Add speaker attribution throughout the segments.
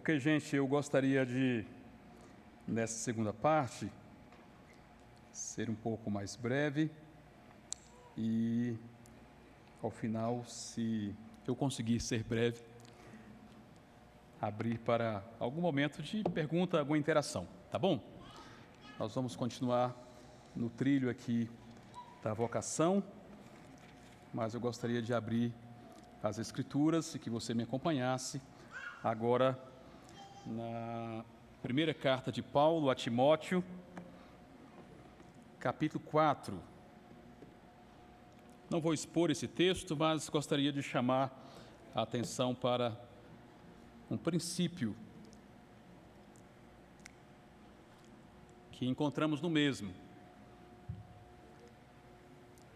Speaker 1: Ok, gente, eu gostaria de, nessa segunda parte, ser um pouco mais breve e, ao final, se eu conseguir ser breve, abrir para algum momento de pergunta, alguma interação, tá bom? Nós vamos continuar no trilho aqui da vocação, mas eu gostaria de abrir as Escrituras e que você me acompanhasse agora na primeira carta de Paulo a Timóteo, capítulo 4. Não vou expor esse texto, mas gostaria de chamar a atenção para um princípio que encontramos no mesmo,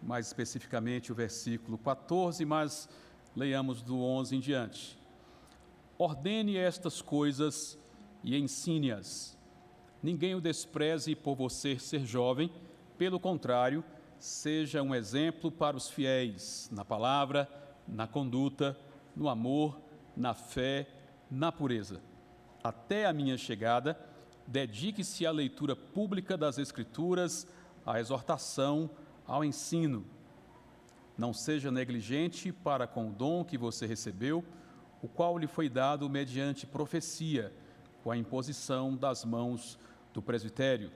Speaker 1: mais especificamente o versículo 14, mas leiamos do 11 em diante. Ordene estas coisas e ensine-as. Ninguém o despreze por você ser jovem, pelo contrário, seja um exemplo para os fiéis, na palavra, na conduta, no amor, na fé, na pureza. Até a minha chegada, dedique-se à leitura pública das Escrituras, à exortação, ao ensino. Não seja negligente para com o dom que você recebeu, o qual lhe foi dado mediante profecia, com a imposição das mãos do presbitério.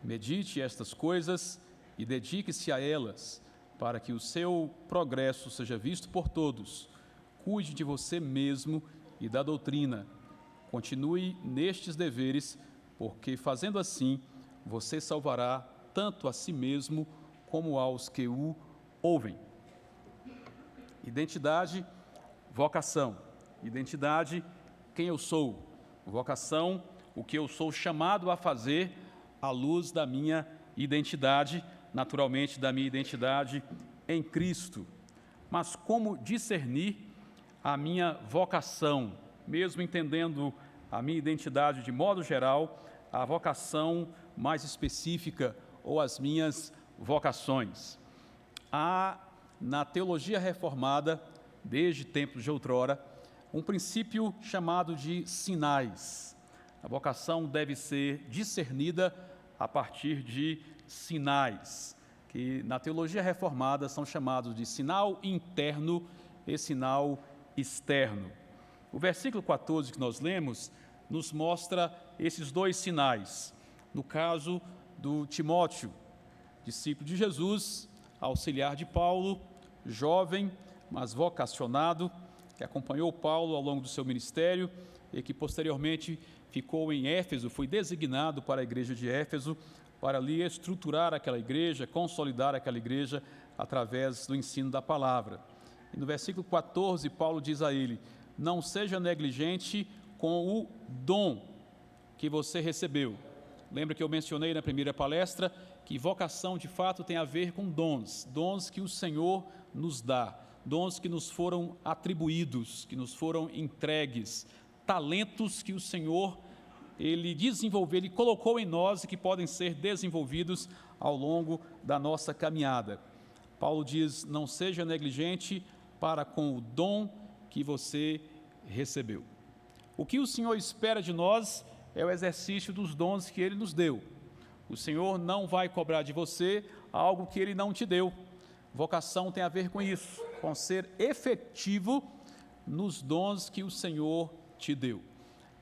Speaker 1: Medite estas coisas e dedique-se a elas, para que o seu progresso seja visto por todos. Cuide de você mesmo e da doutrina. Continue nestes deveres, porque fazendo assim, você salvará tanto a si mesmo como aos que o ouvem. Identidade, vocação. Identidade, quem eu sou. Vocação, o que eu sou chamado a fazer à luz da minha identidade, naturalmente da minha identidade em Cristo. Mas como discernir a minha vocação, mesmo entendendo a minha identidade de modo geral, a vocação mais específica ou as minhas vocações? Há na teologia reformada, desde tempos de outrora, um princípio chamado de sinais. A vocação deve ser discernida a partir de sinais, que na teologia reformada são chamados de sinal interno e sinal externo. O versículo 14 que nós lemos nos mostra esses dois sinais. No caso do Timóteo, discípulo de Jesus, auxiliar de Paulo, jovem, mas vocacionado, que acompanhou Paulo ao longo do seu ministério e que posteriormente ficou em Éfeso, foi designado para a igreja de Éfeso, para ali estruturar aquela igreja, consolidar aquela igreja através do ensino da palavra. E no versículo 14, Paulo diz a ele: não seja negligente com o dom que você recebeu. Lembra que eu mencionei na primeira palestra que vocação de fato tem a ver com dons, dons que o Senhor nos dá, dons que nos foram atribuídos, que nos foram entregues, talentos que o Senhor, Ele desenvolveu, Ele colocou em nós e que podem ser desenvolvidos ao longo da nossa caminhada. Paulo diz: não seja negligente para com o dom que você recebeu. O que o Senhor espera de nós é o exercício dos dons que Ele nos deu. O Senhor não vai cobrar de você algo que Ele não te deu. Vocação tem a ver com isso, com ser efetivo nos dons que o Senhor te deu.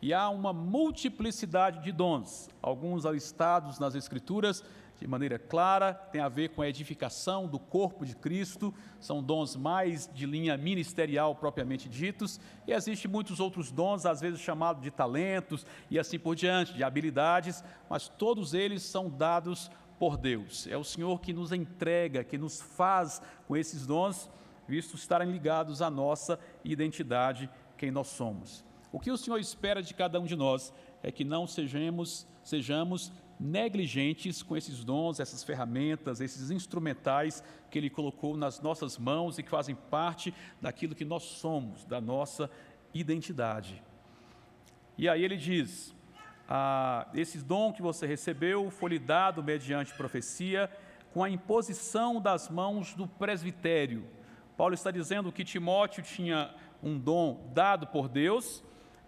Speaker 1: E há uma multiplicidade de dons, alguns listados nas Escrituras de maneira clara, tem a ver com a edificação do corpo de Cristo, são dons mais de linha ministerial propriamente ditos, e existem muitos outros dons, às vezes chamados de talentos e assim por diante, de habilidades, mas todos eles são dados por Deus. É o Senhor que nos entrega, que nos faz com esses dons, visto estarem ligados à nossa identidade, quem nós somos. O que o Senhor espera de cada um de nós é que não sejamos negligentes com esses dons, essas ferramentas, esses instrumentais que Ele colocou nas nossas mãos e que fazem parte daquilo que nós somos, da nossa identidade. E aí Ele diz: esse dom que você recebeu foi lhe dado mediante profecia, com a imposição das mãos do presbitério. Paulo está dizendo que Timóteo tinha um dom dado por Deus,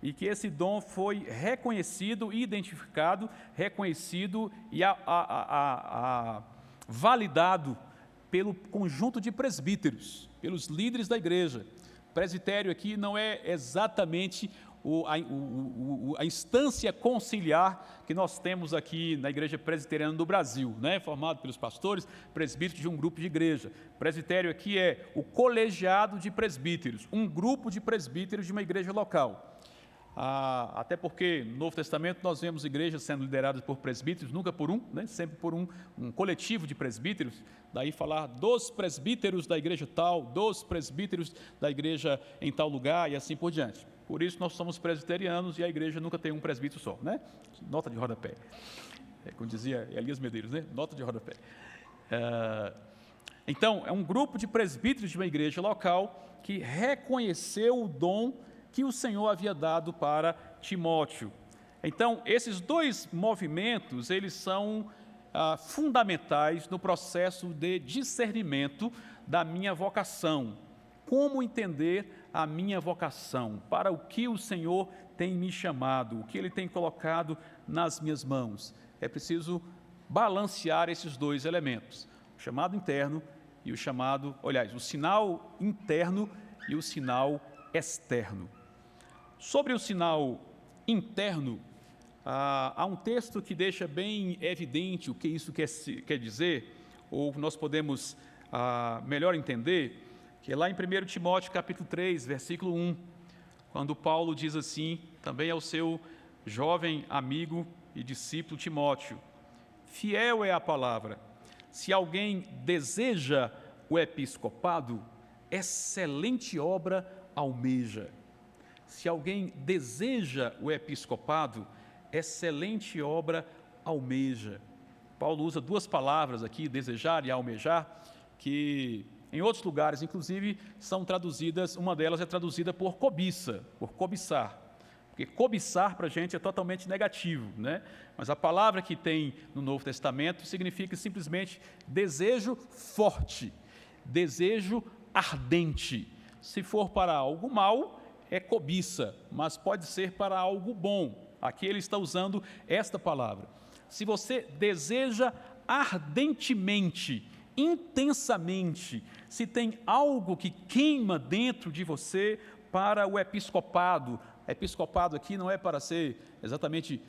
Speaker 1: e que esse dom foi reconhecido, identificado, reconhecido e validado pelo conjunto de presbíteros, pelos líderes da igreja. Presbitério aqui não é exatamente a instância conciliar que nós temos aqui na Igreja Presbiteriana do Brasil, né? Formado pelos pastores, presbíteros de um grupo de igreja. Presbitério aqui é o colegiado de presbíteros, um grupo de presbíteros de uma igreja local. Até porque no Novo Testamento nós vemos igrejas sendo lideradas por presbíteros, nunca por um, né? Sempre por um coletivo de presbíteros. Daí falar dos presbíteros da igreja tal, dos presbíteros da igreja em tal lugar e assim por diante. Por isso nós somos presbiterianos e a igreja nunca tem um presbítero só, né? Nota de rodapé. Como dizia Elias Medeiros, né? Nota de rodapé. Então, é um grupo de presbíteros de uma igreja local que reconheceu o dom que o Senhor havia dado para Timóteo. Então, esses dois movimentos, eles são fundamentais no processo de discernimento da minha vocação. Como entender a minha vocação? Para o que o Senhor tem me chamado? O que Ele tem colocado nas minhas mãos? É preciso balancear esses dois elementos, o chamado interno e o chamado, aliás, o sinal interno e o sinal externo. Sobre o sinal interno, há um texto que deixa bem evidente o que isso quer dizer, ou nós podemos melhor entender, que é lá em 1 Timóteo capítulo 3, versículo 1, quando Paulo diz assim, também ao seu jovem amigo e discípulo Timóteo: fiel é a palavra, se alguém deseja o episcopado, excelente obra almeja. Se alguém deseja o episcopado, excelente obra almeja. Paulo usa duas palavras aqui, desejar e almejar, que em outros lugares, inclusive, são traduzidas, uma delas é traduzida por cobiça, por cobiçar. Porque cobiçar para a gente é totalmente negativo, né? Mas a palavra que tem no Novo Testamento significa simplesmente desejo forte, desejo ardente. Se for para algo mal, é cobiça, mas pode ser para algo bom. Aqui ele está usando esta palavra. Se você deseja ardentemente, intensamente, se tem algo que queima dentro de você para o episcopado. Episcopado aqui não é para ser exatamente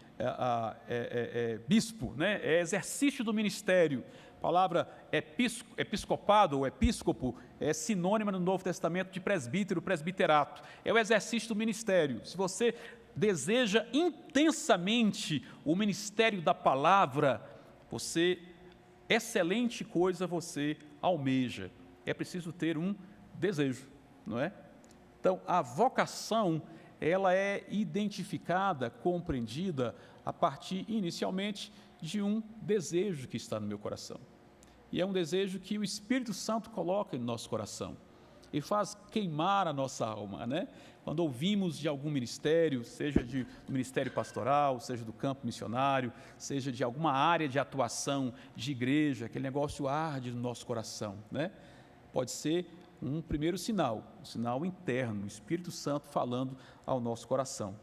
Speaker 1: bispo, né? É exercício do ministério. A palavra episcopado ou episcopo é sinônima no Novo Testamento de presbítero, presbiterato. É o exercício do ministério. Se você deseja intensamente o ministério da palavra, excelente coisa você almeja. É preciso ter um desejo, não é? Então, a vocação, ela é identificada, compreendida a partir, inicialmente, de um desejo que está no meu coração. E é um desejo que o Espírito Santo coloca em nosso coração e faz queimar a nossa alma, né? Quando ouvimos de algum ministério, seja do ministério pastoral, seja do campo missionário, seja de alguma área de atuação de igreja, aquele negócio arde no nosso coração, né? Pode ser um primeiro sinal, um sinal interno, o Espírito Santo falando ao nosso coração.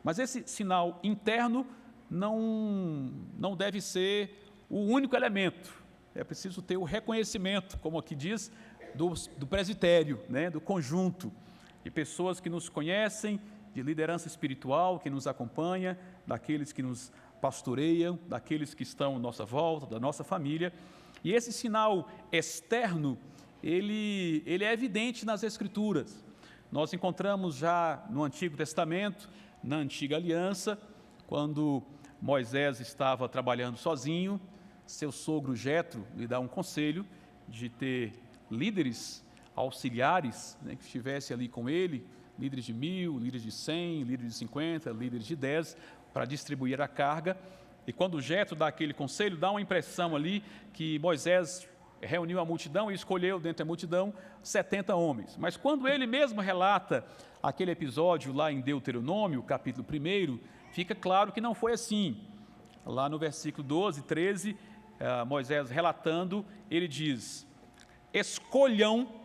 Speaker 1: Mas esse sinal interno não deve ser o único elemento. É preciso ter o reconhecimento, como aqui diz, do presbitério, né, do conjunto, de pessoas que nos conhecem, de liderança espiritual que nos acompanha, daqueles que nos pastoreiam, daqueles que estão à nossa volta, da nossa família. E esse sinal externo, ele é evidente nas Escrituras. Nós encontramos já no Antigo Testamento, na Antiga Aliança, quando Moisés estava trabalhando sozinho, seu sogro Jetro lhe dá um conselho de ter líderes auxiliares, né, que estivesse ali com ele, líderes de 1000, líderes de 100, líderes de 50, líderes de 10, para distribuir a carga. E quando Jetro dá aquele conselho, dá uma impressão ali que Moisés reuniu a multidão e escolheu dentre a multidão 70 homens. Mas quando ele mesmo relata aquele episódio lá em Deuteronômio, capítulo 1, fica claro que não foi assim. Lá no versículo 12, 13, Moisés relatando, ele diz: escolham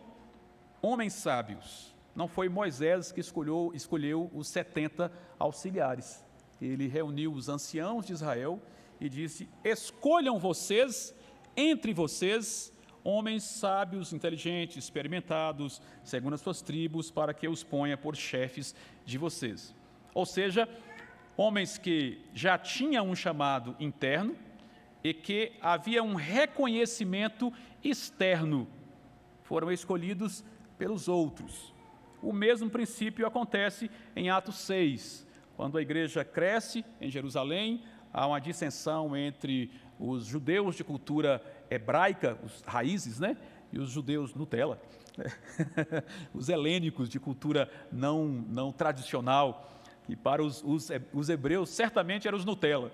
Speaker 1: homens sábios, não foi Moisés que escolheu os 70 auxiliares. Ele reuniu os anciãos de Israel e disse: escolham vocês, entre vocês, homens sábios, inteligentes, experimentados, segundo as suas tribos, para que os ponha por chefes de vocês. Ou seja, homens que já tinham um chamado interno e que havia um reconhecimento externo, foram escolhidos pelos outros. O mesmo princípio acontece em Atos 6, quando a igreja cresce em Jerusalém, há uma dissensão entre os judeus de cultura hebraica, os raízes, né? E os judeus Nutella, né? Os helênicos de cultura não tradicional, e para os hebreus certamente eram os Nutella,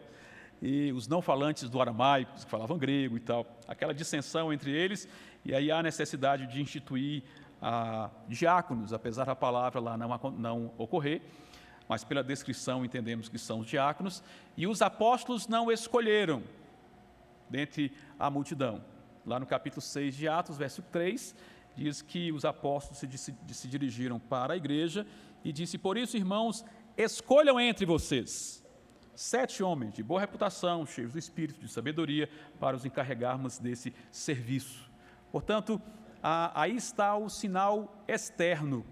Speaker 1: e os não falantes do aramaico, que falavam grego e tal, aquela dissensão entre eles, e aí há a necessidade de instituir diáconos, apesar da palavra lá não ocorrer, mas pela descrição entendemos que são os diáconos, e os apóstolos não escolheram dentre a multidão. Lá no capítulo 6 de Atos, verso 3, diz que os apóstolos se dirigiram para a igreja e disse: por isso, irmãos, escolham entre vocês 7 homens de boa reputação, cheios do Espírito, de sabedoria, para os encarregarmos desse serviço. Portanto, aí está o sinal externo.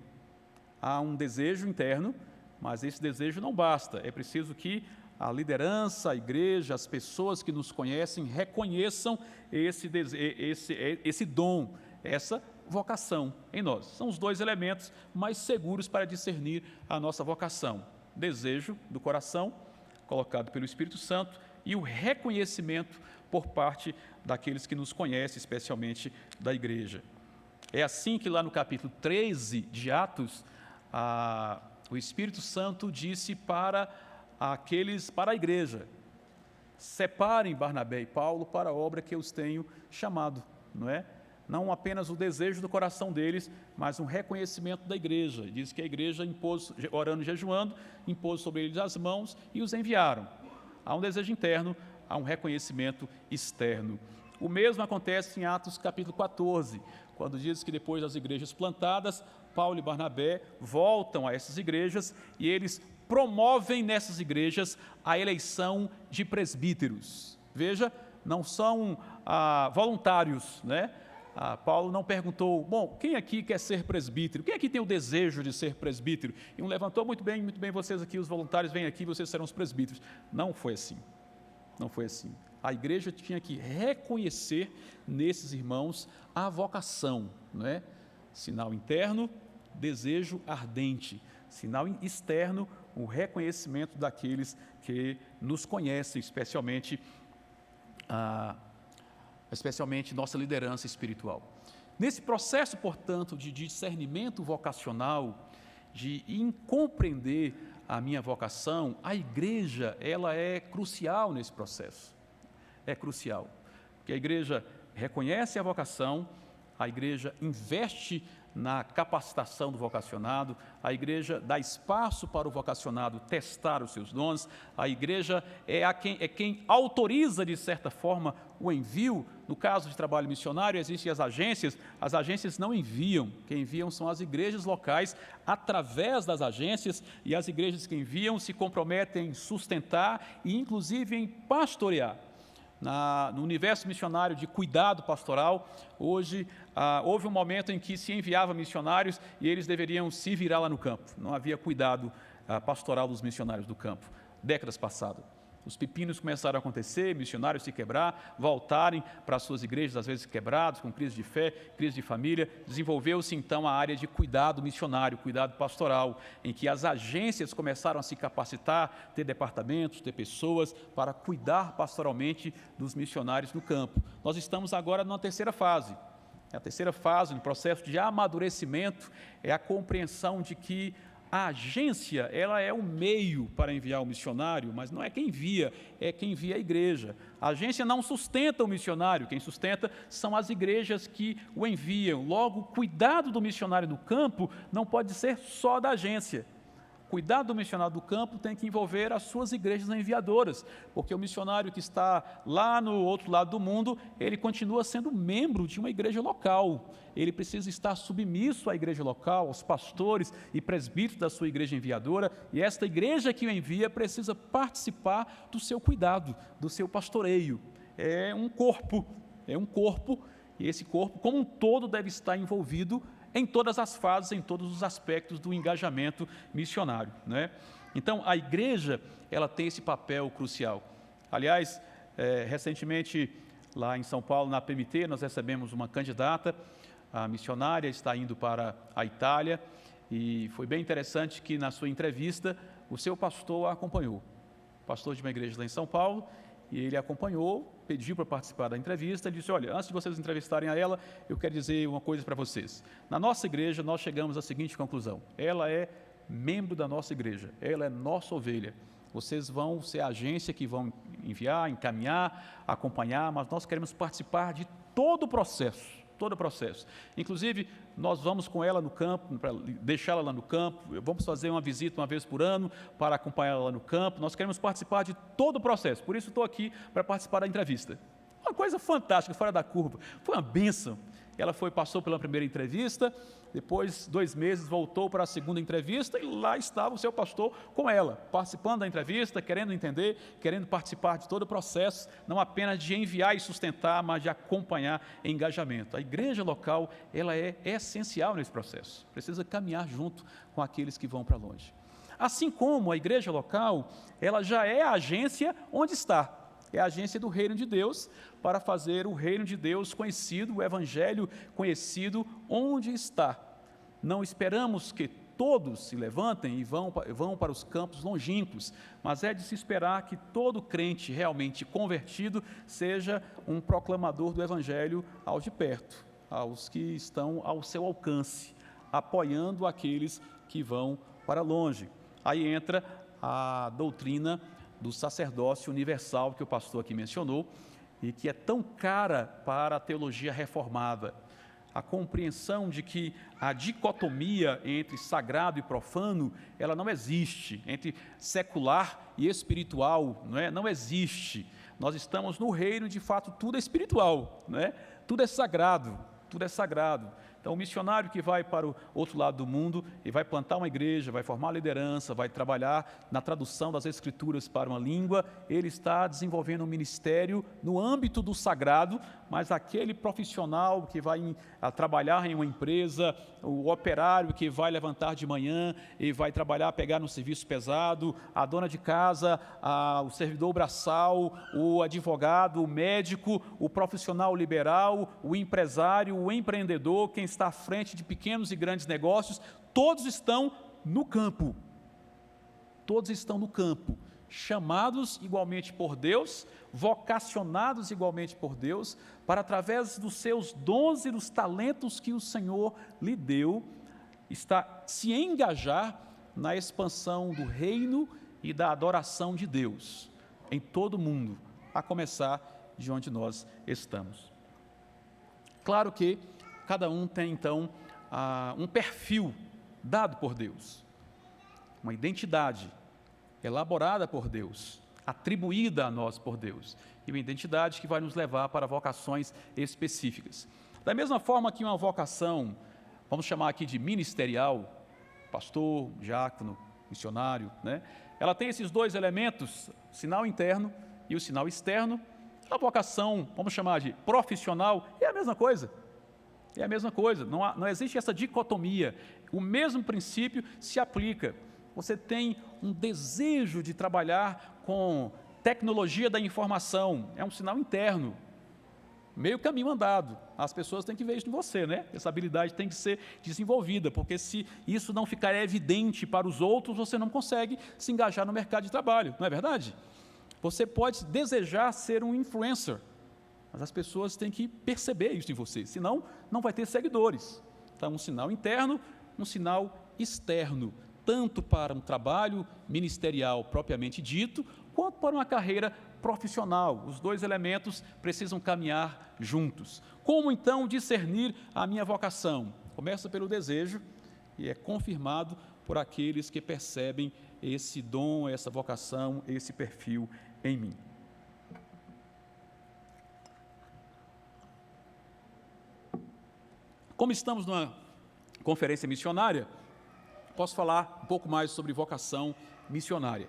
Speaker 1: Há um desejo interno, mas esse desejo não basta. É preciso que a liderança, a igreja, as pessoas que nos conhecem reconheçam esse dom, essa vocação em nós. São os 2 elementos mais seguros para discernir a nossa vocação: desejo do coração, colocado pelo Espírito Santo, e o reconhecimento por parte daqueles que nos conhecem, especialmente da igreja. É assim que lá no capítulo 13 de Atos, o Espírito Santo disse para a igreja: separem Barnabé e Paulo para a obra que eu os tenho chamado, não é? Não apenas o desejo do coração deles, mas um reconhecimento da igreja. Diz que a igreja impôs, orando e jejuando, impôs sobre eles as mãos e os enviaram. Há um desejo interno, há um reconhecimento externo. O mesmo acontece em Atos capítulo 14, quando diz que depois das igrejas plantadas, Paulo e Barnabé voltam a essas igrejas e eles promovem nessas igrejas a eleição de presbíteros. Veja, não são voluntários, né? Paulo não perguntou: bom, quem aqui quer ser presbítero? Quem aqui tem o desejo de ser presbítero? E um levantou: muito bem, vocês aqui, os voluntários, vêm aqui, vocês serão os presbíteros. Não foi assim. Não foi assim. A igreja tinha que reconhecer nesses irmãos a vocação, não é? Sinal interno, desejo ardente. Sinal externo, o reconhecimento daqueles que nos conhecem, especialmente nossa liderança espiritual. Nesse processo, portanto, de discernimento vocacional, de compreender a minha vocação, a igreja, ela é crucial nesse processo. É crucial, porque a igreja reconhece a vocação, a igreja investe na capacitação do vocacionado, a igreja dá espaço para o vocacionado testar os seus dons, a igreja é quem autoriza, de certa forma, o envio. No caso de trabalho missionário, existem as agências não enviam, quem enviam são as igrejas locais, através das agências, e as igrejas que enviam se comprometem em sustentar e, inclusive, em pastorear. No universo missionário de cuidado pastoral, hoje houve um momento em que se enviava missionários e eles deveriam se virar lá no campo. Não havia cuidado pastoral dos missionários do campo. Décadas passadas, os pepinos começaram a acontecer, missionários se quebrar, voltarem para as suas igrejas, às vezes quebrados, com crise de fé, crise de família. Desenvolveu-se então a área de cuidado missionário, cuidado pastoral, em que as agências começaram a se capacitar, ter departamentos, ter pessoas para cuidar pastoralmente dos missionários no campo. Nós estamos agora numa terceira fase. A terceira fase, no processo de amadurecimento, é a compreensão de que a agência, ela é o meio para enviar o missionário, mas não é quem envia, é quem envia a igreja. A agência não sustenta o missionário, quem sustenta são as igrejas que o enviam. Logo, o cuidado do missionário no campo não pode ser só da agência. cuidar do missionário do campo tem que envolver as suas igrejas enviadoras, porque o missionário que está lá no outro lado do mundo, ele continua sendo membro de uma igreja local. Ele precisa estar submisso à igreja local, aos pastores e presbíteros da sua igreja enviadora, e esta igreja que o envia precisa participar do seu cuidado, do seu pastoreio. É um corpo, e esse corpo, como um todo, deve estar envolvido em todas as fases, em todos os aspectos do engajamento missionário, né? Então, a igreja, ela tem esse papel crucial. Aliás, recentemente, lá em São Paulo, na PMT, nós recebemos uma candidata, a missionária, está indo para a Itália, e foi bem interessante que, na sua entrevista, o seu pastor a acompanhou. Pastor de uma igreja lá em São Paulo, e ele acompanhou, pediu para participar da entrevista, e disse: olha, antes de vocês entrevistarem a ela, eu quero dizer uma coisa para vocês. Na nossa igreja, nós chegamos à seguinte conclusão: ela é membro da nossa igreja, ela é nossa ovelha. Vocês vão ser a agência que vão enviar, encaminhar, acompanhar, mas nós queremos participar de todo o processo. Inclusive, nós vamos com ela no campo, para deixá-la lá no campo, vamos fazer uma visita uma vez por ano para acompanhá-la lá no campo, nós queremos participar de todo o processo, por isso estou aqui para participar da entrevista. Uma coisa fantástica, fora da curva, foi uma bênção. Ela passou pela primeira entrevista, depois, 2 meses, voltou para a segunda entrevista e lá estava o seu pastor com ela, participando da entrevista, querendo entender, querendo participar de todo o processo, não apenas de enviar e sustentar, mas de acompanhar engajamento. A igreja local, ela é essencial nesse processo, precisa caminhar junto com aqueles que vão para longe. Assim como a igreja local, ela já é a agência onde está. É a agência do reino de Deus para fazer o reino de Deus conhecido, o evangelho conhecido onde está. Não esperamos que todos se levantem e vão para os campos longínquos, mas é de se esperar que todo crente realmente convertido seja um proclamador do evangelho aos de perto, aos que estão ao seu alcance, apoiando aqueles que vão para longe. Aí entra a doutrina do sacerdócio universal que o pastor aqui mencionou e que é tão cara para a teologia reformada. A compreensão de que a dicotomia entre sagrado e profano, ela não existe, entre secular e espiritual, não existe. Nós estamos no reino, de fato, tudo é espiritual, tudo é sagrado, tudo é sagrado. Então, o missionário que vai para o outro lado do mundo e vai plantar uma igreja, vai formar liderança, vai trabalhar na tradução das Escrituras para uma língua, ele está desenvolvendo um ministério no âmbito do sagrado, mas aquele profissional que vai trabalhar em uma empresa, o operário que vai levantar de manhã e vai trabalhar, pegar no serviço pesado, a dona de casa, o servidor braçal, o advogado, o médico, o profissional liberal, o empresário, o empreendedor, quem está à frente de pequenos e grandes negócios, todos estão no campo. Todos estão no campo, chamados igualmente por Deus, vocacionados igualmente por Deus, para através dos seus dons e dos talentos que o Senhor lhe deu, se engajar na expansão do reino e da adoração de Deus, em todo o mundo, a começar de onde nós estamos. Claro que cada um tem, então, um perfil dado por Deus, uma identidade elaborada por Deus, atribuída a nós por Deus, e uma identidade que vai nos levar para vocações específicas. Da mesma forma que uma vocação, vamos chamar aqui de ministerial, pastor, diácono, missionário, ela tem esses 2 elementos, o sinal interno e o sinal externo. A vocação, vamos chamar de profissional, é a mesma coisa. É a mesma coisa, não existe essa dicotomia, o mesmo princípio se aplica. Você tem um desejo de trabalhar com tecnologia da informação, é um sinal interno, meio caminho andado, as pessoas têm que ver isso em você, essa habilidade tem que ser desenvolvida, porque se isso não ficar evidente para os outros, você não consegue se engajar no mercado de trabalho, não é verdade? Você pode desejar ser um influencer, mas as pessoas têm que perceber isso em você, senão não vai ter seguidores. Então, um sinal interno, um sinal externo, tanto para um trabalho ministerial propriamente dito, quanto para uma carreira profissional. Os 2 elementos precisam caminhar juntos. Como, então, discernir a minha vocação? Começa pelo desejo e é confirmado por aqueles que percebem esse dom, essa vocação, esse perfil em mim. Como estamos numa conferência missionária, posso falar um pouco mais sobre vocação missionária.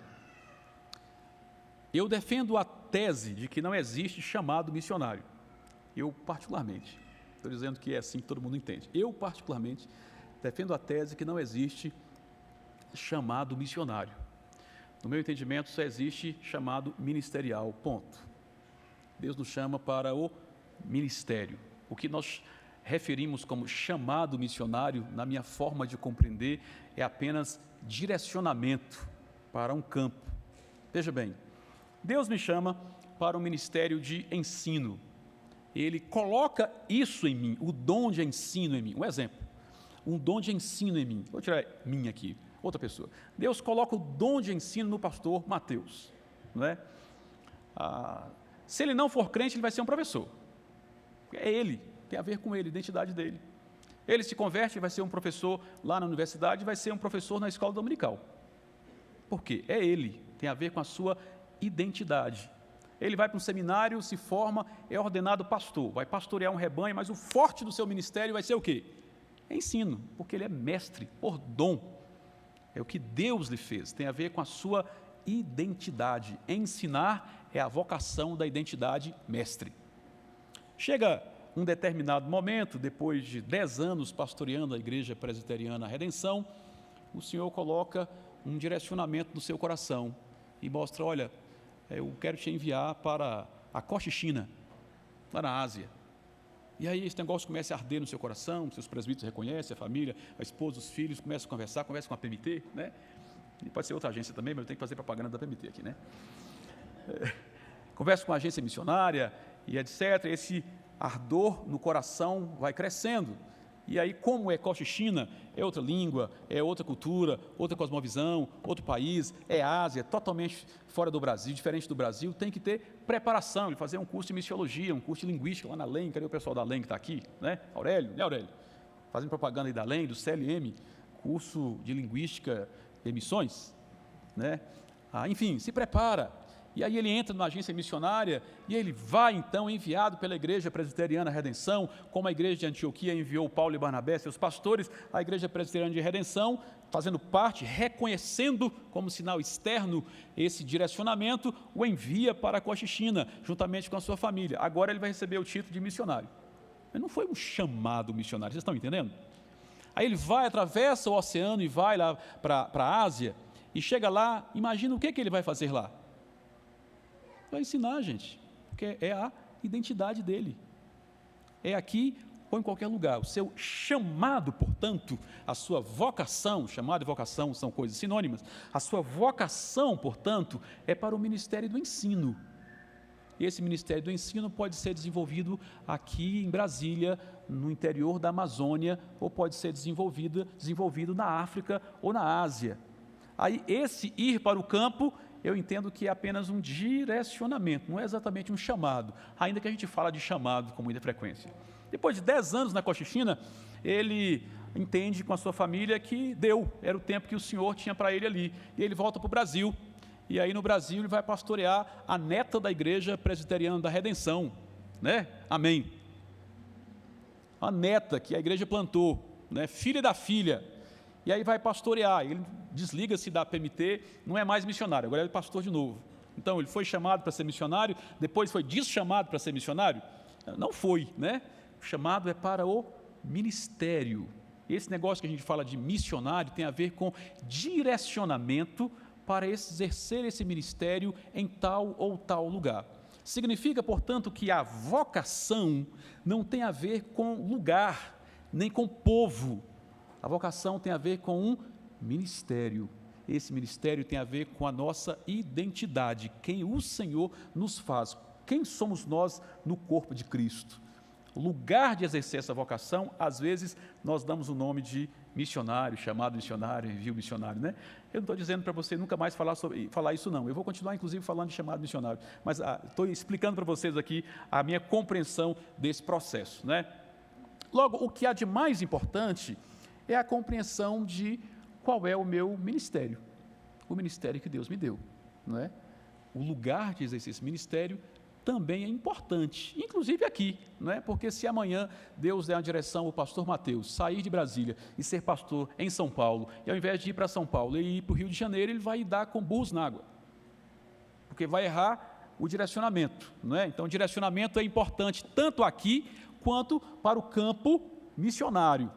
Speaker 1: Eu defendo a tese de que não existe chamado missionário. Eu, particularmente, estou dizendo que é assim que todo mundo entende. Eu, particularmente, defendo a tese que não existe chamado missionário. No meu entendimento, só existe chamado ministerial, ponto. Deus nos chama para o ministério. O que nós referimos como chamado missionário, na minha forma de compreender, é apenas direcionamento para um campo. Veja bem, Deus me chama para um ministério de ensino. Ele coloca isso em mim, o dom de ensino em mim. Um exemplo, um dom de ensino em mim. Vou tirar mim aqui, outra pessoa. Deus coloca o dom de ensino no pastor Mateus, não é? Se ele não for crente, ele vai ser um professor. É ele, tem a ver com ele, a identidade dele. Ele se converte, vai ser um professor lá na universidade, vai ser um professor na escola dominical. Por quê? É ele, tem a ver com a sua identidade. Ele vai para um seminário, se forma, é ordenado pastor, vai pastorear um rebanho, mas o forte do seu ministério vai ser o quê? É ensino, porque ele é mestre por dom. É o que Deus lhe fez, tem a ver com a sua identidade. Ensinar é a vocação da identidade mestre. Chega um determinado momento, depois de 10 anos pastoreando a Igreja Presbiteriana Redenção, o Senhor coloca um direcionamento no seu coração e mostra, olha, eu quero te enviar para a Cochinchina, lá na Ásia. E aí esse negócio começa a arder no seu coração, seus presbíteros reconhecem, a família, a esposa, os filhos, começam a conversar, conversa com a PMT, né? E pode ser outra agência também, mas eu tenho que fazer propaganda da PMT aqui, né? Conversa com a agência missionária e etc. Esse ardor no coração vai crescendo. E aí, como é Cochinchina, é outra língua, é outra cultura, outra cosmovisão, outro país, é Ásia, totalmente fora do Brasil, diferente do Brasil, tem que ter preparação, ele fazer um curso de missiologia, um curso de linguística lá na LEM. Cadê o pessoal da LEM que está aqui? Né? Aurélio, né, Aurélio? Fazendo propaganda aí da LEM, do CLM, curso de linguística e missões, né? Enfim, se prepara. E aí ele entra numa agência missionária e ele vai, então, enviado pela Igreja Presbiteriana Redenção, como a Igreja de Antioquia enviou Paulo e Barnabé, seus pastores, a Igreja Presbiteriana de Redenção, fazendo parte, reconhecendo como sinal externo esse direcionamento, o envia para a Cochinchina, juntamente com a sua família. Agora ele vai receber o título de missionário. Mas não foi um chamado missionário, vocês estão entendendo? Aí ele vai, atravessa o oceano e vai lá para a Ásia, e chega lá, imagina o que ele vai fazer lá. Vai ensinar, gente, porque é a identidade dele. É aqui ou em qualquer lugar. O seu chamado, portanto, a sua vocação, chamado e vocação são coisas sinônimas, a sua vocação, portanto, é para o ministério do ensino. Esse ministério do ensino pode ser desenvolvido aqui em Brasília, no interior da Amazônia, ou pode ser desenvolvido na África ou na Ásia. Aí, esse ir para o campo, eu entendo que é apenas um direcionamento, não é exatamente um chamado, ainda que a gente fala de chamado com muita frequência. Depois de 10 anos na Cochinchina, ele entende com a sua família que era o tempo que o Senhor tinha para ele ali, e ele volta para o Brasil, e aí no Brasil ele vai pastorear a neta da Igreja Presbiteriana da Redenção, né? Amém. A neta que a igreja plantou, né? Filha da filha. E aí vai pastorear, ele desliga-se da PMT, não é mais missionário, agora ele é pastor de novo. Então, ele foi chamado para ser missionário, depois foi deschamado para ser missionário? Não foi, né? O chamado é para o ministério. Esse negócio que a gente fala de missionário tem a ver com direcionamento para exercer esse ministério em tal ou tal lugar. Significa, portanto, que a vocação não tem a ver com lugar, nem com povo. A vocação tem a ver com um ministério. Esse ministério tem a ver com a nossa identidade, quem o Senhor nos faz, quem somos nós no corpo de Cristo. O lugar de exercer essa vocação, às vezes, nós damos o nome de missionário, chamado missionário, envio missionário, né? Eu não estou dizendo para você nunca mais falar isso, não. Eu vou continuar, inclusive, falando de chamado missionário, mas estou explicando para vocês aqui a minha compreensão desse processo, né? Logo, o que há de mais importante é a compreensão de qual é o meu ministério, o ministério que Deus me deu, não é? O lugar de exercer esse ministério também é importante, inclusive aqui, não é? Porque se amanhã Deus der uma direção ao pastor Mateus sair de Brasília e ser pastor em São Paulo, e ao invés de ir para São Paulo e ir para o Rio de Janeiro, ele vai dar com burros na água, porque vai errar o direcionamento, não é? Então, o direcionamento é importante tanto aqui quanto para o campo missionário,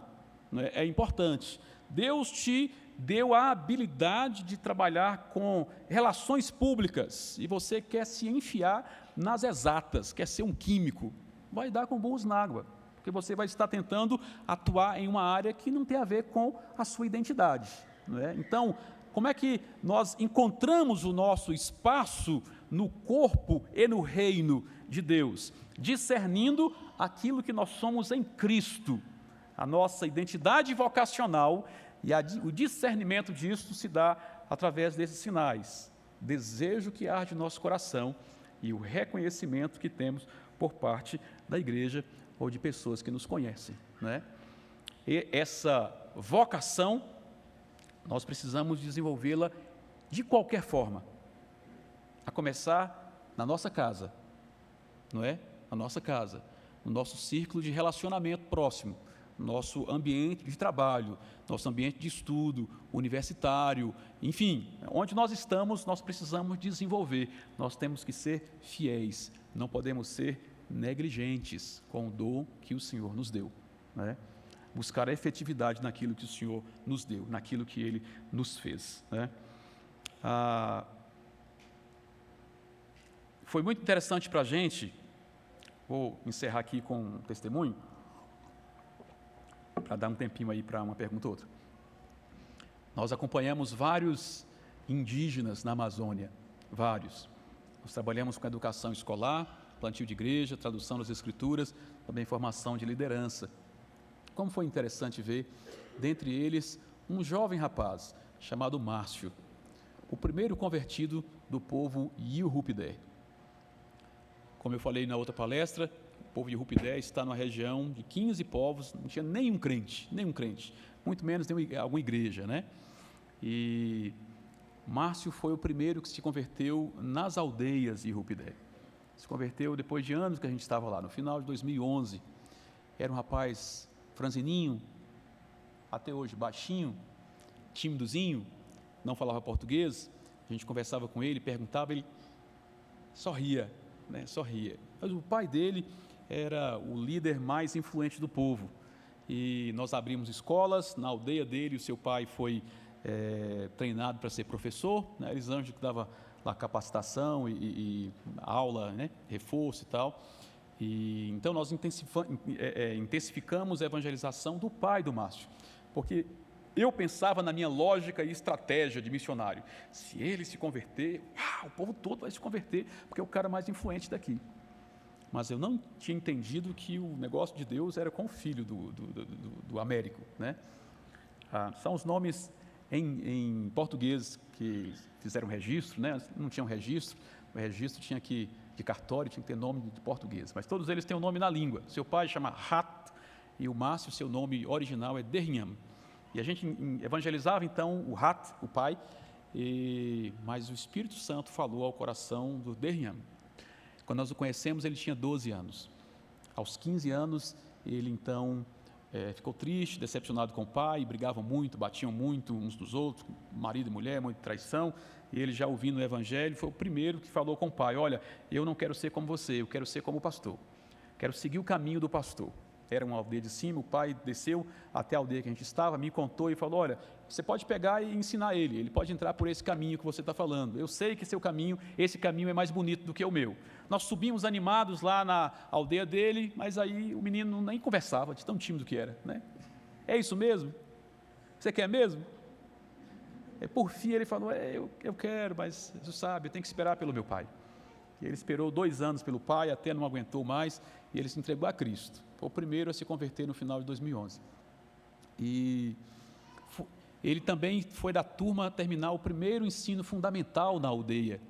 Speaker 1: não é? É importante. Deus te deu a habilidade de trabalhar com relações públicas e você quer se enfiar nas exatas, quer ser um químico, vai dar com burros na água, porque você vai estar tentando atuar em uma área que não tem a ver com a sua identidade, não é? Então, como é que nós encontramos o nosso espaço no corpo e no reino de Deus? Discernindo aquilo que nós somos em Cristo, a nossa identidade vocacional. E o discernimento disso se dá através desses sinais, desejo que arde no nosso coração e o reconhecimento que temos por parte da igreja ou de pessoas que nos conhecem, né? E essa vocação, nós precisamos desenvolvê-la de qualquer forma, a começar na nossa casa, não é? Na nossa casa, no nosso círculo de relacionamento próximo, nosso ambiente de trabalho, nosso ambiente de estudo, universitário, enfim, onde nós estamos, nós precisamos desenvolver, nós temos que ser fiéis, não podemos ser negligentes com o dom que o Senhor nos deu, né? Buscar a efetividade naquilo que o Senhor nos deu, naquilo que Ele nos fez, né? Foi muito interessante para a gente, vou encerrar aqui com um testemunho, para dar um tempinho aí para uma pergunta ou outra. Nós acompanhamos vários indígenas na Amazônia, vários. Nós trabalhamos com educação escolar, plantio de igreja, tradução das escrituras, também formação de liderança. Como foi interessante ver, dentre eles, um jovem rapaz chamado Márcio, o primeiro convertido do povo Yurupidé. Como eu falei na outra palestra, o povo de Yurupidé está numa região de 15 povos, não tinha nenhum crente, muito menos alguma igreja, né? E Márcio foi o primeiro que se converteu nas aldeias de Yurupidé. Se converteu depois de anos que a gente estava lá, no final de 2011. Era um rapaz franzininho, até hoje baixinho, timidozinho, não falava português. A gente conversava com ele, perguntava, ele sorria, né? Sorria. Mas o pai dele era o líder mais influente do povo. E nós abrimos escolas na aldeia dele, o seu pai foi treinado para ser professor, né? Elisângela que dava lá capacitação e aula, né? Reforço e tal. E então nós intensificamos a evangelização do pai do Márcio, porque eu pensava na minha lógica e estratégia de missionário. Se ele se converter, o povo todo vai se converter, porque é o cara mais influente daqui. Mas eu não tinha entendido que o negócio de Deus era com o filho do Américo, né? São os nomes em português que fizeram registro, né? Não tinham registro, o registro tinha que, de cartório, tinha que ter nome de português, mas todos eles têm um nome na língua. Seu pai chama Hat e o Márcio, seu nome original é Derriam. E a gente evangelizava então o Hat, o pai, mas o Espírito Santo falou ao coração do Derriam. Quando nós o conhecemos, ele tinha 12 anos. Aos 15 anos, ele então ficou triste, decepcionado com o pai, brigavam muito, batiam muito uns dos outros, marido e mulher, muita traição, e ele já ouvindo o evangelho, foi o primeiro que falou com o pai: olha, eu não quero ser como você, eu quero ser como o pastor, quero seguir o caminho do pastor. Era uma aldeia de cima, o pai desceu até a aldeia que a gente estava, me contou e falou: olha, você pode pegar e ensinar ele pode entrar por esse caminho que você está falando, eu sei que esse caminho é mais bonito do que o meu. Nós subimos animados lá na aldeia dele, mas aí o menino nem conversava, de tão tímido que era, né? É isso mesmo? Você quer mesmo? Por fim ele falou: eu quero, mas você sabe, eu tenho que esperar pelo meu pai. E ele esperou 2 anos pelo pai, até não aguentou mais, e ele se entregou a Cristo. Foi o primeiro a se converter no final de 2011. E ele também foi da turma a terminar o primeiro ensino fundamental na aldeia.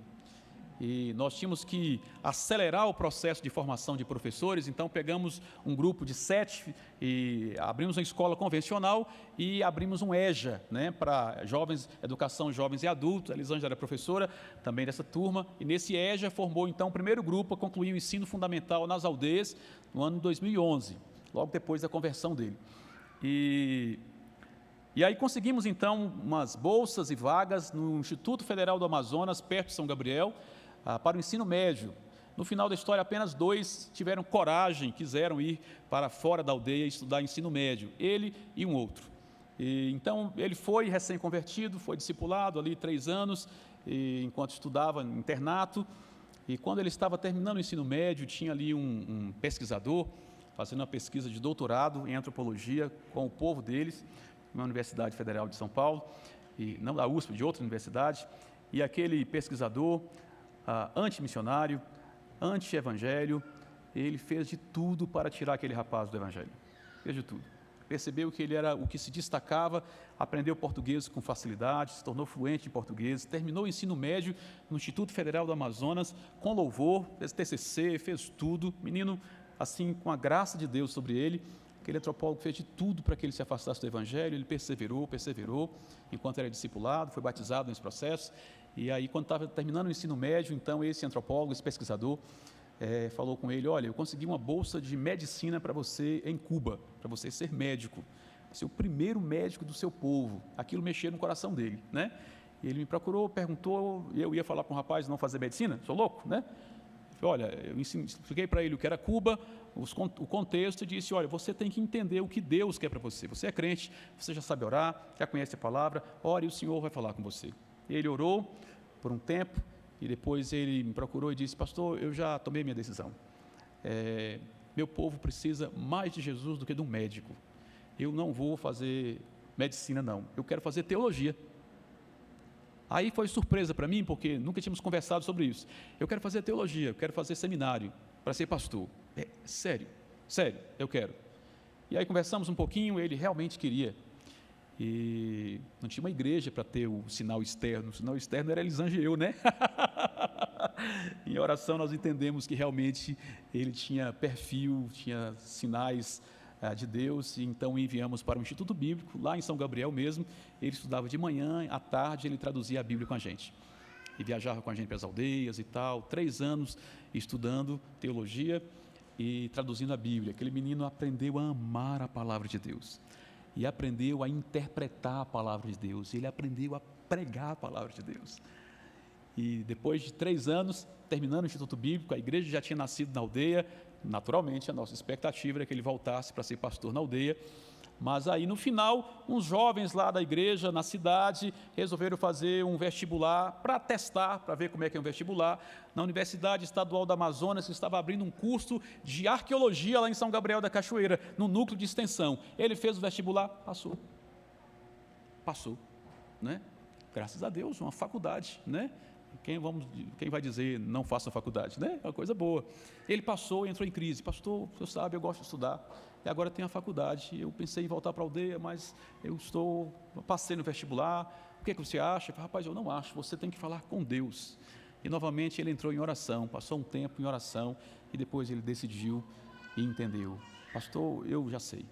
Speaker 1: e nós tínhamos que acelerar o processo de formação de professores, então pegamos um grupo de 7 e abrimos uma escola convencional e abrimos um EJA, né, para jovens, educação jovens e adultos. A Elisângela era professora também dessa turma, e nesse EJA formou então o primeiro grupo a concluir o ensino fundamental nas aldeias no ano de 2011, logo depois da conversão dele. E aí conseguimos então umas bolsas e vagas no Instituto Federal do Amazonas, perto de São Gabriel, para o ensino médio. No final da história, apenas 2 tiveram coragem, quiseram ir para fora da aldeia e estudar ensino médio, ele e um outro. Então, ele foi recém-convertido, foi discipulado ali 3 anos, enquanto estudava no internato, e quando ele estava terminando o ensino médio, tinha ali um pesquisador, fazendo uma pesquisa de doutorado em antropologia com o povo deles, na Universidade Federal de São Paulo, e não da USP, de outra universidade, e aquele pesquisador, antimissionário, anti-evangelho, ele fez de tudo para tirar aquele rapaz do evangelho. Fez de tudo. Percebeu que ele era o que se destacava, aprendeu português com facilidade, se tornou fluente em português, terminou o ensino médio no Instituto Federal do Amazonas, com louvor, fez TCC, fez tudo. Menino, assim, com a graça de Deus sobre ele, aquele antropólogo fez de tudo para que ele se afastasse do evangelho, ele perseverou, enquanto era discipulado, foi batizado nesse processo. E aí, quando estava terminando o ensino médio, então, esse antropólogo, esse pesquisador, falou com ele: olha, eu consegui uma bolsa de medicina para você em Cuba, para você ser médico, ser o primeiro médico do seu povo. Aquilo mexeu no coração dele, né? E ele me procurou, perguntou, e eu ia falar para um rapaz não fazer medicina? Sou louco, né? Olha, eu expliquei para ele o que era Cuba, o contexto, e disse: olha, você tem que entender o que Deus quer para você. Você é crente, você já sabe orar, já conhece a palavra, ore e o Senhor vai falar com você. Ele orou por um tempo e depois ele me procurou e disse: pastor, eu já tomei minha decisão. Meu povo precisa mais de Jesus do que de um médico. Eu não vou fazer medicina, não. Eu quero fazer teologia. Aí foi surpresa para mim, porque nunca tínhamos conversado sobre isso. Eu quero fazer teologia, eu quero fazer seminário para ser pastor. Sério, eu quero. E aí conversamos um pouquinho, ele realmente queria. E não tinha uma igreja para ter o sinal externo. O sinal externo era Elisângela e eu, né? Em oração nós entendemos que realmente ele tinha perfil, tinha sinais de Deus, e então enviamos para o Instituto Bíblico, lá em São Gabriel mesmo. Ele estudava de manhã, à tarde ele traduzia a Bíblia com a gente. E viajava com a gente para as aldeias e tal, 3 anos estudando teologia e traduzindo a Bíblia. Aquele menino aprendeu a amar a palavra de Deus. E aprendeu a interpretar a palavra de Deus, ele aprendeu a pregar a palavra de Deus. E depois de 3 anos, terminando o Instituto Bíblico, a igreja já tinha nascido na aldeia. Naturalmente, a nossa expectativa era que ele voltasse para ser pastor na aldeia. Mas aí, no final, uns jovens lá da igreja, na cidade, resolveram fazer um vestibular para testar, para ver como é que é um vestibular, na Universidade Estadual do Amazonas, que estava abrindo um curso de arqueologia lá em São Gabriel da Cachoeira, no núcleo de extensão. Ele fez o vestibular, passou, né? Graças a Deus, uma faculdade, né? Quem vai dizer não faça faculdade, né? É uma coisa boa. Ele passou e entrou em crise. Pastor, o senhor sabe, eu gosto de estudar, e agora tenho a faculdade. Eu pensei em voltar para a aldeia, mas eu passei no vestibular. O que você acha? Eu falei: rapaz, eu não acho, você tem que falar com Deus. E novamente ele entrou em oração, passou um tempo em oração, e depois ele decidiu e entendeu: pastor, eu já sei.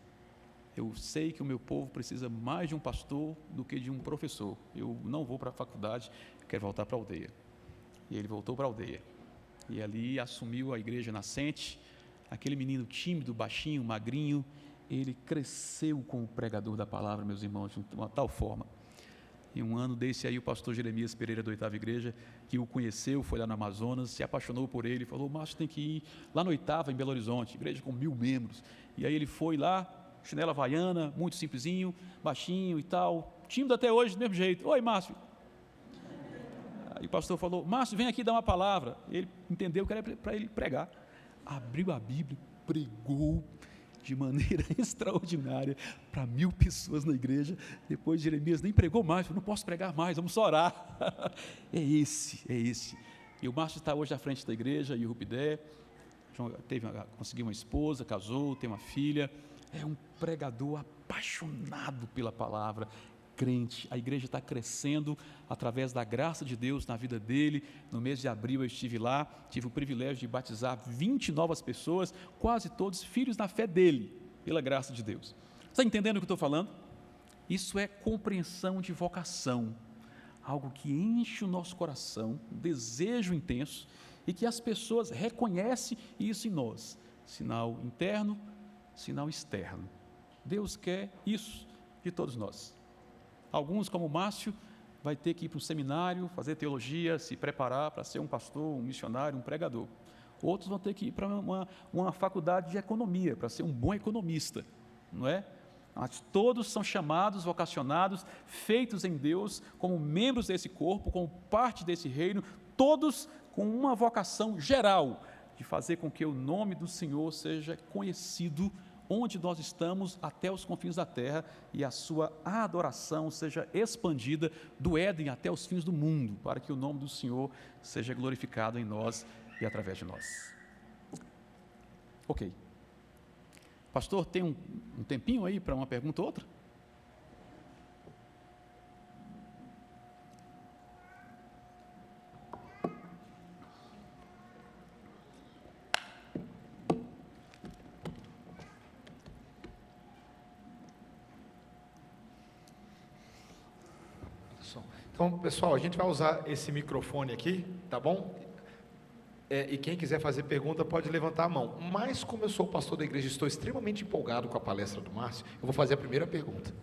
Speaker 1: Eu sei que o meu povo precisa mais de um pastor do que de um professor. Eu não vou para a faculdade, eu quero voltar para a aldeia. E ele voltou para a aldeia. E ali assumiu a igreja nascente. Aquele menino tímido, baixinho, magrinho, ele cresceu como pregador da palavra, meus irmãos, de uma tal forma. E um ano desse aí, o pastor Jeremias Pereira da 8ª Igreja, que o conheceu, foi lá no Amazonas, se apaixonou por ele, falou: Márcio, tem que ir lá no 8ª, em Belo Horizonte, igreja com 1000 membros. E aí ele foi lá, chinela havaiana, muito simplesinho, baixinho e tal, tímido até hoje, do mesmo jeito. Oi, Márcio. Aí o pastor falou: Márcio, vem aqui dar uma palavra. Ele entendeu que era para ele pregar. Abriu a Bíblia, pregou de maneira extraordinária para 1000 pessoas na igreja. Depois Jeremias nem pregou mais, falou: não posso pregar mais, vamos só orar. É esse. E o Márcio está hoje à frente da igreja, e o Rupidé, conseguiu uma esposa, casou, tem uma filha. É um pregador apaixonado pela palavra, crente. A igreja está crescendo através da graça de Deus na vida dele. No mês de abril eu estive lá, tive o privilégio de batizar 20 novas pessoas, quase todos filhos na fé dele, pela graça de Deus. Está entendendo o que eu estou falando? Isso é compreensão de vocação, algo que enche o nosso coração, um desejo intenso, e que as pessoas reconhecem isso em nós. Sinal interno, sinal externo. Deus quer isso de todos nós. Alguns, como o Márcio, vai ter que ir para um seminário, fazer teologia, se preparar para ser um pastor, um missionário, um pregador. Outros vão ter que ir para uma faculdade de economia, para ser um bom economista, não é? Mas todos são chamados, vocacionados, feitos em Deus, como membros desse corpo, como parte desse reino, todos com uma vocação geral, de fazer com que o nome do Senhor seja conhecido onde nós estamos, até os confins da terra, e a sua adoração seja expandida do Éden até os fins do mundo, para que o nome do Senhor seja glorificado em nós e através de nós. Ok. Pastor, tem um tempinho aí para uma pergunta ou outra?
Speaker 2: Então, pessoal, a gente vai usar esse microfone aqui, tá bom? E quem quiser fazer pergunta pode levantar a mão. Mas como eu sou pastor da igreja e estou extremamente empolgado com a palestra do Márcio, eu vou fazer a primeira pergunta.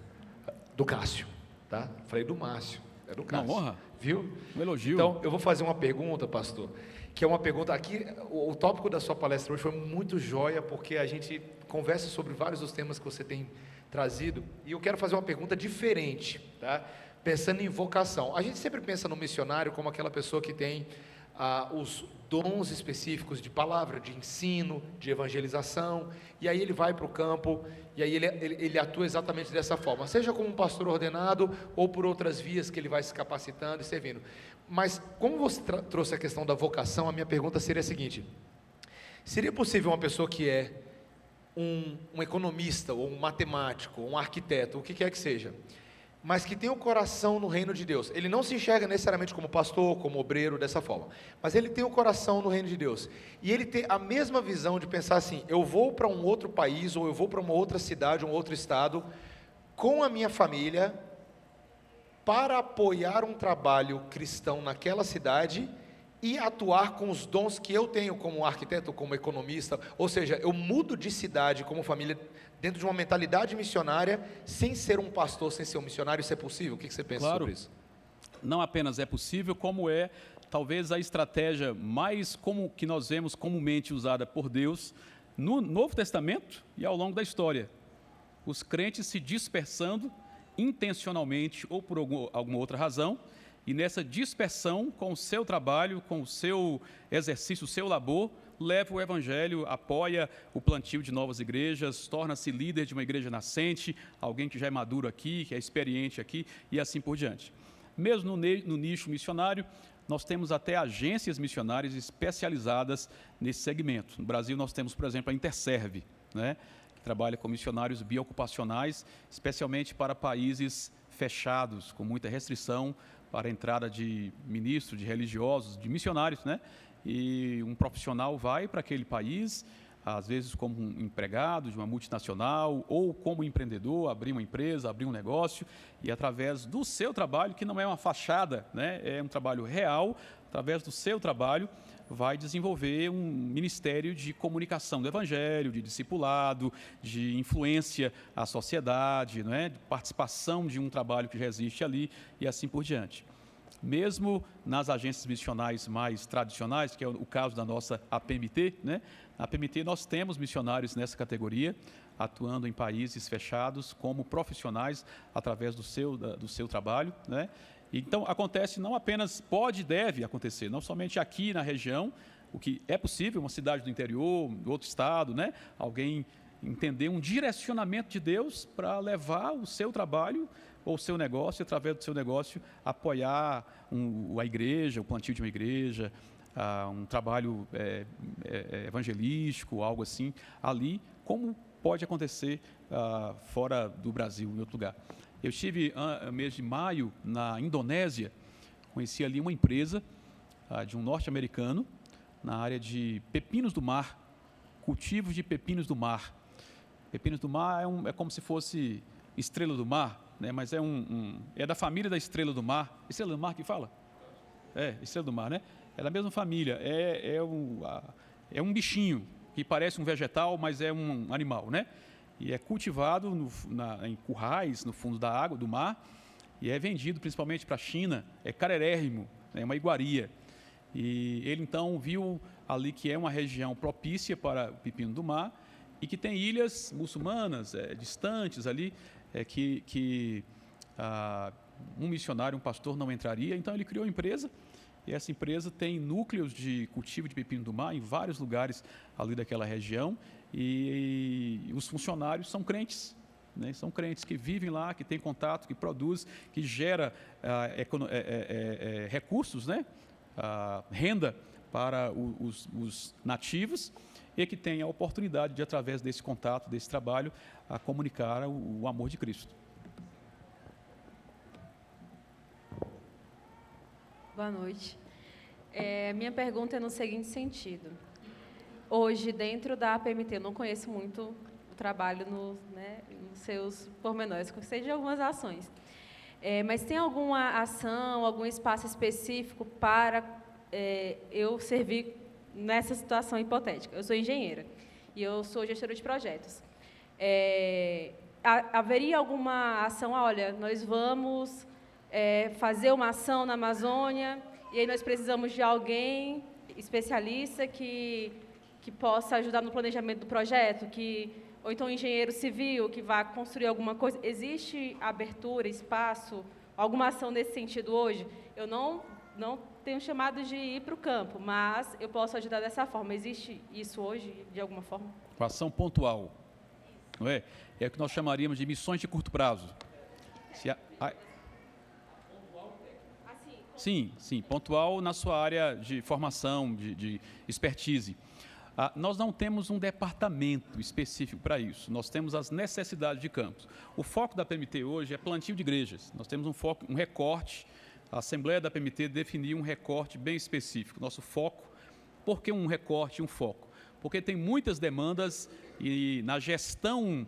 Speaker 2: Do Cássio, tá? Falei do Márcio, é do Cássio.
Speaker 1: Uma honra.
Speaker 2: Viu?
Speaker 1: Um elogio.
Speaker 2: Então, eu vou fazer uma pergunta, pastor, que é uma pergunta aqui, o tópico da sua palestra hoje foi muito joia, porque a gente conversa sobre vários dos temas que você tem trazido, e eu quero fazer uma pergunta diferente, tá? Pensando em vocação. A gente sempre pensa no missionário como aquela pessoa que tem os dons específicos de palavra, de ensino, de evangelização, e aí ele vai para o campo, e aí ele atua exatamente dessa forma, seja como um pastor ordenado, ou por outras vias que ele vai se capacitando e servindo. Mas, como você trouxe a questão da vocação, a minha pergunta seria a seguinte: seria possível uma pessoa que é um economista, ou um matemático, ou um arquiteto, o que quer que seja, mas que tem o coração no reino de Deus, ele não se enxerga necessariamente como pastor, como obreiro, dessa forma, mas ele tem o coração no reino de Deus, e ele tem a mesma visão de pensar assim: eu vou para um outro país, ou eu vou para uma outra cidade, um outro estado, com a minha família, para apoiar um trabalho cristão naquela cidade, e atuar com os dons que eu tenho como arquiteto, como economista, ou seja, eu mudo de cidade como família, dentro de uma mentalidade missionária, sem ser um pastor, sem ser um missionário. Isso é possível? O que você pensa sobre isso?
Speaker 1: Não apenas é possível, como é talvez a estratégia mais que nós vemos comumente usada por Deus no Novo Testamento e ao longo da história. Os crentes se dispersando intencionalmente ou por alguma outra razão, e nessa dispersão, com o seu trabalho, com o seu exercício, o seu labor, leva o evangelho, apoia o plantio de novas igrejas, torna-se líder de uma igreja nascente, alguém que já é maduro aqui, que é experiente aqui, e assim por diante. Mesmo no nicho missionário, nós temos até agências missionárias especializadas nesse segmento. No Brasil, nós temos, por exemplo, a Interserve, né, que trabalha com missionários biocupacionais, especialmente para países fechados, com muita restrição para a entrada de ministros, de religiosos, de missionários, né? E um profissional vai para aquele país, às vezes como um empregado de uma multinacional ou como empreendedor, abrir uma empresa, abrir um negócio, e através do seu trabalho, que não é uma fachada, né? É um trabalho real, através do seu trabalho, vai desenvolver um ministério de comunicação do evangelho, de discipulado, de influência à sociedade, não é? De participação de um trabalho que já existe ali e assim por diante. Mesmo nas agências missionais mais tradicionais, que é o caso da nossa APMT, né? Na APMT nós temos missionários nessa categoria, atuando em países fechados como profissionais através do seu trabalho, né? Então, acontece não apenas, pode e deve acontecer, não somente aqui na região, o que é possível, uma cidade do interior, outro estado, né? Alguém entender um direcionamento de Deus para levar o seu trabalho ou o seu negócio, através do seu negócio, apoiar a igreja, o plantio de uma igreja, um trabalho evangelístico, algo assim, ali, como pode acontecer fora do Brasil, em outro lugar. Eu estive no mês de maio na Indonésia, conheci ali uma empresa de um norte-americano na área de pepinos do mar, cultivos de pepinos do mar. Pepinos do mar é como se fosse estrela do mar, né? Mas é da família da estrela do mar. Estrela do mar que fala? Estrela do mar, né? É da mesma família. É um bichinho que parece um vegetal, mas é um animal, né? E é cultivado em currais no fundo da água, do mar, e é vendido principalmente para a China. É carérrimo, é uma iguaria. E ele então viu ali que é uma região propícia para o pepino do mar e que tem ilhas muçulmanas distantes ali, que um missionário, um pastor não entraria. Então ele criou uma empresa, e essa empresa tem núcleos de cultivo de pepino do mar em vários lugares ali daquela região, e os funcionários são crentes, né? São crentes que vivem lá, que têm contato, que produzem, que gera recursos, né? Renda para os nativos, e que tem a oportunidade de, através desse contato, desse trabalho, a comunicar o amor de Cristo.
Speaker 3: Boa noite. Minha pergunta é no seguinte sentido. Hoje, dentro da APMT, eu não conheço muito o trabalho nos seus pormenores, sei de algumas ações. Mas tem alguma ação, algum espaço específico para eu servir nessa situação hipotética? Eu sou engenheira e eu sou gestora de projetos. Haveria alguma ação? Olha, nós vamos fazer uma ação na Amazônia e aí nós precisamos de alguém especialista que possa ajudar no planejamento do projeto, ou então um engenheiro civil que vá construir alguma coisa. Existe abertura, espaço, alguma ação nesse sentido hoje? Eu não tenho chamado de ir para o campo, mas eu posso ajudar dessa forma. Existe isso hoje, de alguma forma?
Speaker 1: Com ação pontual, não é? É o que nós chamaríamos de missões de curto prazo. Sim, pontual na sua área de formação, de expertise. Nós não temos um departamento específico para isso, nós temos as necessidades de campos. O foco da PMT hoje é plantio de igrejas, nós temos um recorte, a Assembleia da PMT definiu um recorte bem específico. Nosso foco, por que um recorte e um foco? Porque tem muitas demandas e na gestão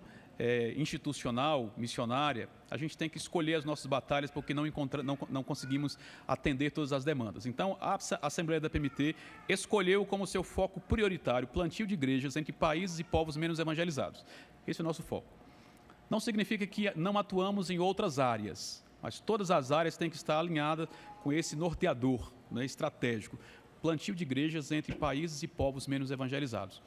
Speaker 1: institucional, missionária, a gente tem que escolher as nossas batalhas porque não conseguimos atender todas as demandas. Então, a Assembleia da PMT escolheu como seu foco prioritário plantio de igrejas entre países e povos menos evangelizados. Esse é o nosso foco. Não significa que não atuamos em outras áreas, mas todas as áreas têm que estar alinhadas com esse norteador, né, estratégico, plantio de igrejas entre países e povos menos evangelizados.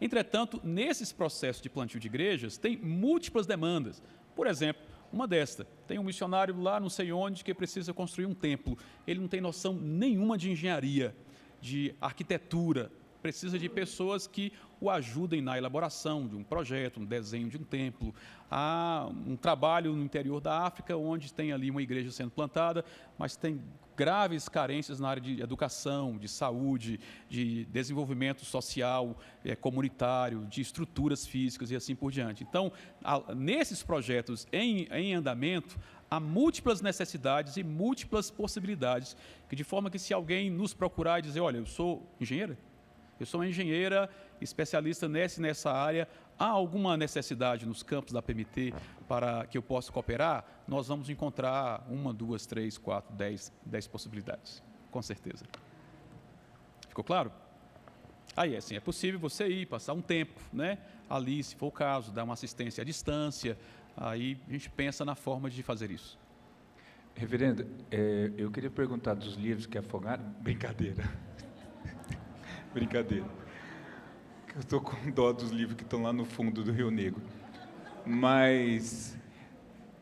Speaker 1: Entretanto, nesses processos de plantio de igrejas, tem múltiplas demandas. Por exemplo, uma desta, tem um missionário lá não sei onde que precisa construir um templo. Ele não tem noção nenhuma de engenharia, de arquitetura. Precisa de pessoas que o ajudem na elaboração de um projeto, um desenho de um templo. Há um trabalho no interior da África, onde tem ali uma igreja sendo plantada, mas tem graves carências na área de educação, de saúde, de desenvolvimento social, comunitário, de estruturas físicas e assim por diante. Então, nesses projetos em andamento, há múltiplas necessidades e múltiplas possibilidades, de forma que se alguém nos procurar e dizer, olha, eu sou engenheira, eu sou uma engenheira especialista nessa área, há alguma necessidade nos campos da PMT para que eu possa cooperar? Nós vamos encontrar 1, 2, 3, 4, 10 possibilidades, com certeza. Ficou claro? Aí, assim, é possível você ir, passar um tempo, né, ali, se for o caso, dar uma assistência à distância, aí a gente pensa na forma de fazer isso.
Speaker 4: Reverendo, eu queria perguntar dos livros que afogaram. Brincadeira. Brincadeira. Eu estou com dó dos livros que estão lá no fundo do Rio Negro. Mas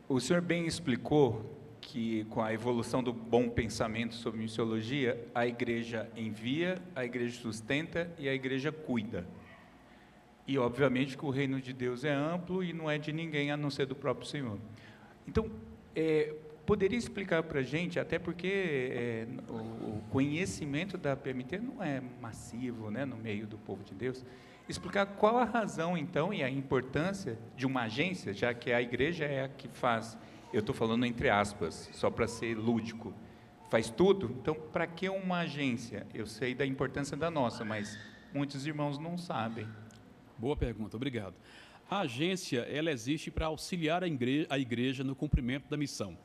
Speaker 4: o senhor bem explicou que, com a evolução do bom pensamento sobre missiologia, a igreja envia, a igreja sustenta e a igreja cuida. E, obviamente, que o reino de Deus é amplo e não é de ninguém a não ser do próprio Senhor. Então, poderia explicar para a gente, até porque o conhecimento da PMT não é massivo, né, no meio do povo de Deus, explicar qual a razão, então, e a importância de uma agência, já que a igreja é a que faz eu estou falando entre aspas, só para ser lúdico, faz tudo, então para que uma agência? Eu sei da importância da nossa, mas muitos irmãos não sabem.
Speaker 1: Boa pergunta, obrigado. A agência, ela existe para auxiliar a igreja no cumprimento da missão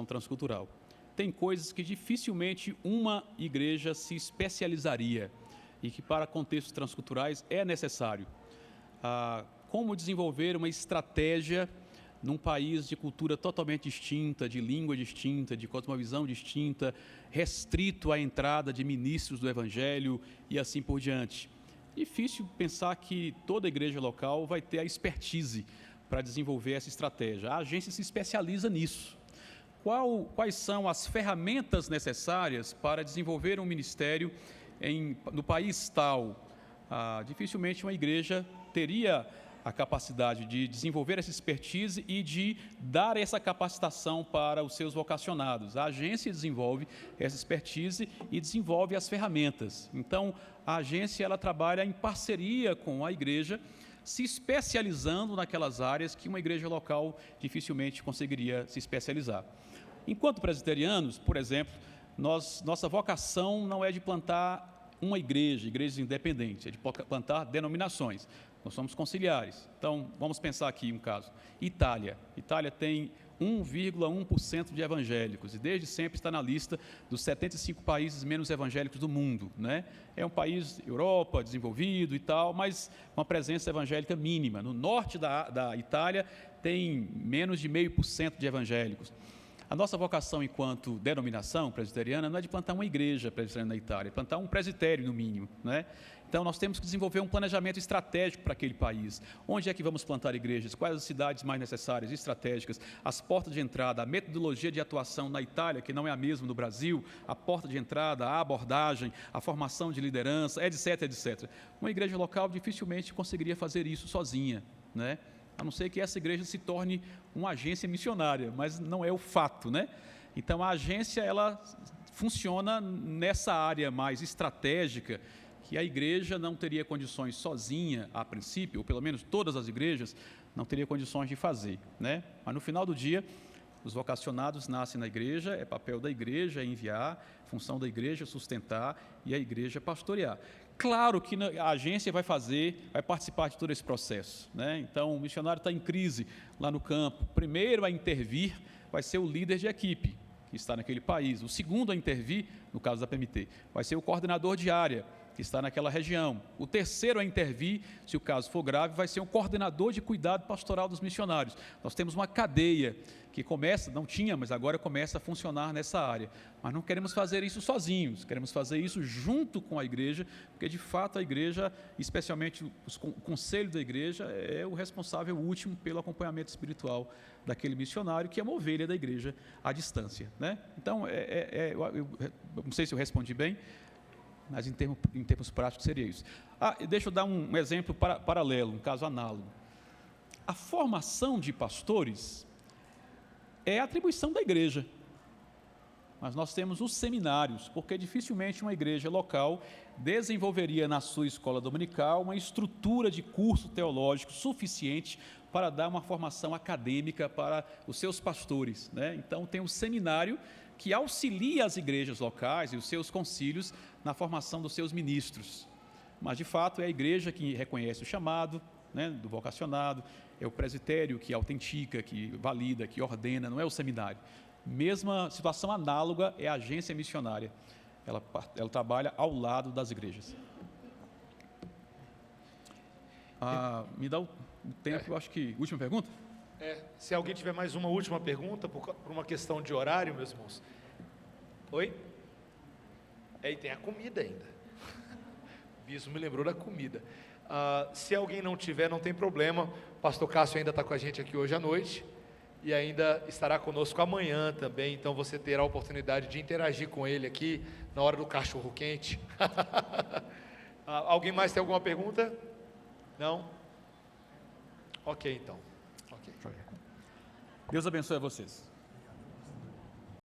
Speaker 1: transcultural. Tem coisas que dificilmente uma igreja se especializaria e que para contextos transculturais é necessário. Como desenvolver uma estratégia num país de cultura totalmente distinta, de língua distinta, de cosmovisão distinta, restrito à entrada de ministros do Evangelho e assim por diante. Difícil pensar que toda igreja local vai ter a expertise para desenvolver essa estratégia. A agência se especializa nisso. Quais são as ferramentas necessárias para desenvolver um ministério no país tal? Dificilmente uma igreja teria a capacidade de desenvolver essa expertise e de dar essa capacitação para os seus vocacionados. A agência desenvolve essa expertise e desenvolve as ferramentas. Então, a agência ela trabalha em parceria com a igreja, se especializando naquelas áreas que uma igreja local dificilmente conseguiria se especializar. Enquanto presbiterianos, por exemplo, nossa vocação não é de plantar uma igrejas independentes, é de plantar denominações. Nós somos conciliares. Então, vamos pensar aqui um caso. Itália. Itália tem 1,1% de evangélicos e desde sempre está na lista dos 75 países menos evangélicos do mundo, né? É um país, Europa, desenvolvido e tal, mas com uma presença evangélica mínima. No norte da Itália tem menos de 0,5% de evangélicos. A nossa vocação enquanto denominação presbiteriana não é de plantar uma igreja presbiteriana na Itália, é plantar um presbitério no mínimo, né? Então, nós temos que desenvolver um planejamento estratégico para aquele país. Onde é que vamos plantar igrejas? Quais as cidades mais necessárias, estratégicas? As portas de entrada, a metodologia de atuação na Itália, que não é a mesma no Brasil, a porta de entrada, a abordagem, a formação de liderança, etc, etc. Uma igreja local dificilmente conseguiria fazer isso sozinha, né? A não ser que essa igreja se torne uma agência missionária, mas não é o fato, né? Então, a agência, ela funciona nessa área mais estratégica, que a igreja não teria condições sozinha, a princípio, ou pelo menos todas as igrejas, não teria condições de fazer, né? Mas no final do dia, os vocacionados nascem na igreja, é papel da igreja enviar, função da igreja sustentar e a igreja pastorear. Claro que a agência vai participar de todo esse processo, né? Então, o missionário está em crise lá no campo. O primeiro a intervir vai ser o líder de equipe, que está naquele país. O segundo a intervir, no caso da PMT, vai ser o coordenador de área, que está naquela região. O terceiro a intervir, se o caso for grave, vai ser o coordenador de cuidado pastoral dos missionários. Nós temos uma cadeia que começa, não tinha, mas agora começa a funcionar nessa área. Mas não queremos fazer isso sozinhos, queremos fazer isso junto com a igreja, porque de fato a igreja, especialmente o conselho da igreja, é o responsável último pelo acompanhamento espiritual daquele missionário, que é uma ovelha da igreja à distância, né? Então, eu não sei se eu respondi bem, mas em termos práticos seria isso. Deixa eu dar um exemplo paralelo, um caso análogo. A formação de pastores é atribuição da igreja, mas nós temos os seminários, porque dificilmente uma igreja local desenvolveria na sua escola dominical uma estrutura de curso teológico suficiente para dar uma formação acadêmica para os seus pastores, né? Então, tem o seminário que auxilia as igrejas locais e os seus concílios na formação dos seus ministros. Mas, de fato, é a igreja que reconhece o chamado, né, do vocacionado, é o presbitério que autentica, que valida, que ordena, não é o seminário. Mesma situação análoga é a agência missionária. Ela trabalha ao lado das igrejas. Me dá o tempo, eu acho que... Última pergunta?
Speaker 2: Se alguém tiver mais uma última pergunta, por uma questão de horário, meus irmãos. Oi? E tem a comida ainda. Isso me lembrou da comida. Se alguém não tiver, não tem problema. O pastor Cássio ainda está com a gente aqui hoje à noite e ainda estará conosco amanhã também. Então você terá a oportunidade de interagir com ele aqui na hora do cachorro quente. Alguém mais tem alguma pergunta? Não? Ok, então.
Speaker 1: Deus abençoe a vocês.